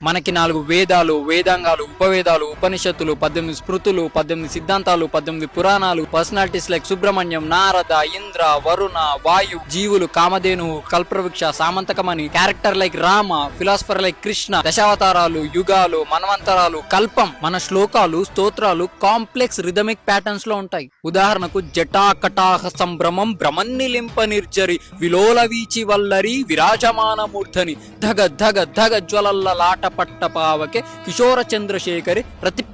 మనకి 4 వేదాలు, వేదాంగాలు, ఉపవేదాలు, ఉపనిషత్తులు, 18 స్మృతులు, 18 సిద్ధాంతాలు, 18 పురాణాలు, పర్సనాలిటీస్ లైక్ సుబ్రహ్మణ్యం, నారద, ఇంద్ర, వరుణ, వాయు, జీవులు, Kamadhenu, Kalpavriksha, Samantakamani, character like Rama, philosopher like Krishna, దశావతారాలు, యుగాలు, మన్వంతరాలు, కల్పం. మన శ్లోకాలు, స్తోత్రాలు కాంప్లెక్స్ రిథమిక్ ప్యాటర్న్స్ లో ఉంటాయి. ఉదాహరణకు జటాకటాహ సంభ్రమం భ్రమన్నిలింప నిర్జరి విలోల వీచి వల్లరి విరాజమాన మూర్ధని ధగ ధగ ధగ జ్వలల్ల లాట పట్టపావకే కిషోర చంద్రశేఖరి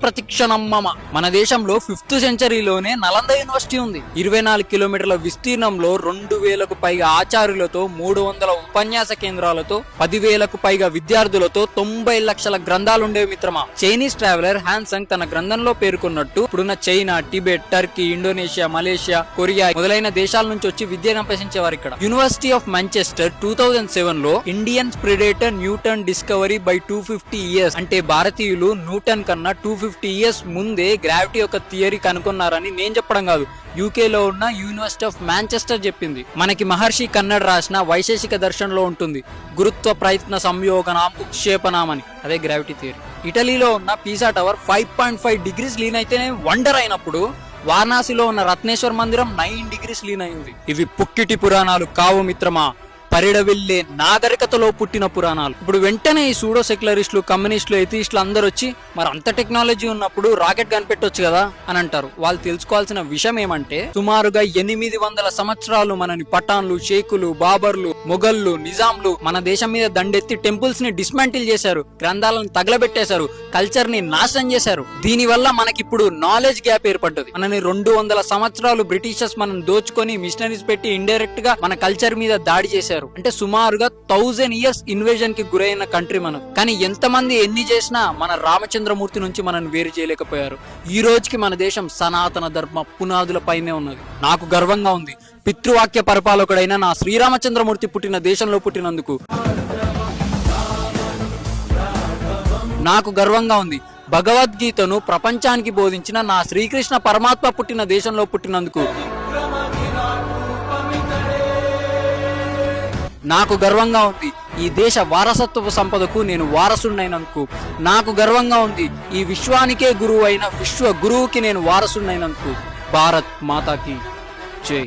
ప్రతిక్షణమ్మమ. మన దేశంలో 5th సెంచరీలోనే నలంద యూనివర్సిటీ ఉంది. 24 కిలోమీటర్ల విస్తీర్ణంలో 2000కు పైగా ఆచార్యులతో, 300 ఉపన్యాస కేంద్రాలతో, 10,000కు పైగా విద్యార్థులతో 90 లక్షల గ్రంథాలుండేవి మిత్రమా. చైనీస్ ట్రావెలర్ హ్యాన్సంగ్ తన గ్రంథంలో పేర్కొన్నట్టు ఇప్పుడున్న China, Tibet, Turkey, Indonesia, Malaysia, Korea మొదలైన దేశాల నుంచి వచ్చి విద్యను అభ్యసించేవారు ఇక్కడ. యూనివర్సిటీ ఆఫ్ మాంచెస్టర్ 2007లో Indian predator Newton discovery by 250 years అంటే భారతీయులు న్యూటన్ కన్నా 250 years ముందే గ్రావిటీ యొక్క థియరీ కనుక్కున్నారని నేను చెప్పడం కాదు, యూకేలో ఉన్న యూనివర్సిటీ ఆఫ్ మాంచెస్టర్ చెప్పింది. మనకి మహర్షి కన్నడ్ రాసిన వైశేషిక దర్శనంలో ఉంటుంది గురుత్వ ప్రయత్న సంయోగనాం ఉక్షేపణం, అదే గ్రావిటీ థియరీ. ఇటలీలో ఉన్న పీసా టవర్ 5.5 degrees లీన్ అయితేనే వండర్ అయినప్పుడు, వారణాసిలో ఉన్న రత్నేశ్వర్ మందిరం 9 degrees లీన్ అయింది. ఇవి పుక్కిటి పురాణాలు కావు మిత్రమా, పరిడవిల్లే నాగరికతలో పుట్టిన పురాణాలు. ఇప్పుడు వెంటనే ఈ సూడో సెక్యులరిస్టులు, కమ్యూనిస్టులు, ఎథిస్టులు అందరూ వచ్చి మరి అంత టెక్నాలజీ ఉన్నప్పుడు రాకెట్ కనిపెట్టొచ్చు కదా అని అంటారు. వాళ్ళు తెలుసుకోవాల్సిన విషయం ఏమంటే, సుమారుగా 800 సంవత్సరాలు మనని పఠాన్లు, షేకులు, బాబర్లు, మొఘళ్ళు, నిజాంలు మన దేశం మీద దండెత్తి టెంపుల్స్ ని డిస్మాంటిల్ చేశారు, గ్రంథాలను తగలబెట్టేశారు, కల్చర్ ని నాశనం చేశారు. దీని వల్ల మనకిప్పుడు నాలెడ్జ్ గ్యాప్ ఏర్పడ్డది. మనని 200 సంవత్సరాలు బ్రిటిషర్స్ మనం దోచుకొని మిషనరీస్ పెట్టి ఇండైరెక్ట్ గా మన కల్చర్ మీద దాడి చేశారు. అంటే సుమారుగా 1000 years ఇన్వేజన్ కి గురైన కంట్రీ మనం. కానీ ఎంతమంది ఎన్ని చేసినా మన రామచంద్రమూర్తి నుంచి మనం వేరు చేయలేకపోయారు. ఈ రోజుకి మన దేశం సనాతన ధర్మ పునాదుల పైనే ఉన్నది. నాకు గర్వంగా ఉంది పితృవాక్య పరిపాలకుడైన నా శ్రీరామచంద్రమూర్తి పుట్టిన దేశంలో పుట్టినందుకు. నాకు గర్వంగా ఉంది భగవద్గీతను ప్రపంచానికి బోధించిన నా శ్రీకృష్ణ పరమాత్మ పుట్టిన దేశంలో పుట్టినందుకు. నాకు గర్వంగా ఉంది ఈ దేశ వారసత్వ సంపదకు నేను వారసుడినైనందుకు. నాకు గర్వంగా ఉంది ఈ విశ్వానికే గురువు అయిన విశ్వ గురువుకి నేను వారసుడినైనందుకు. భారత్ మాతాకి జై.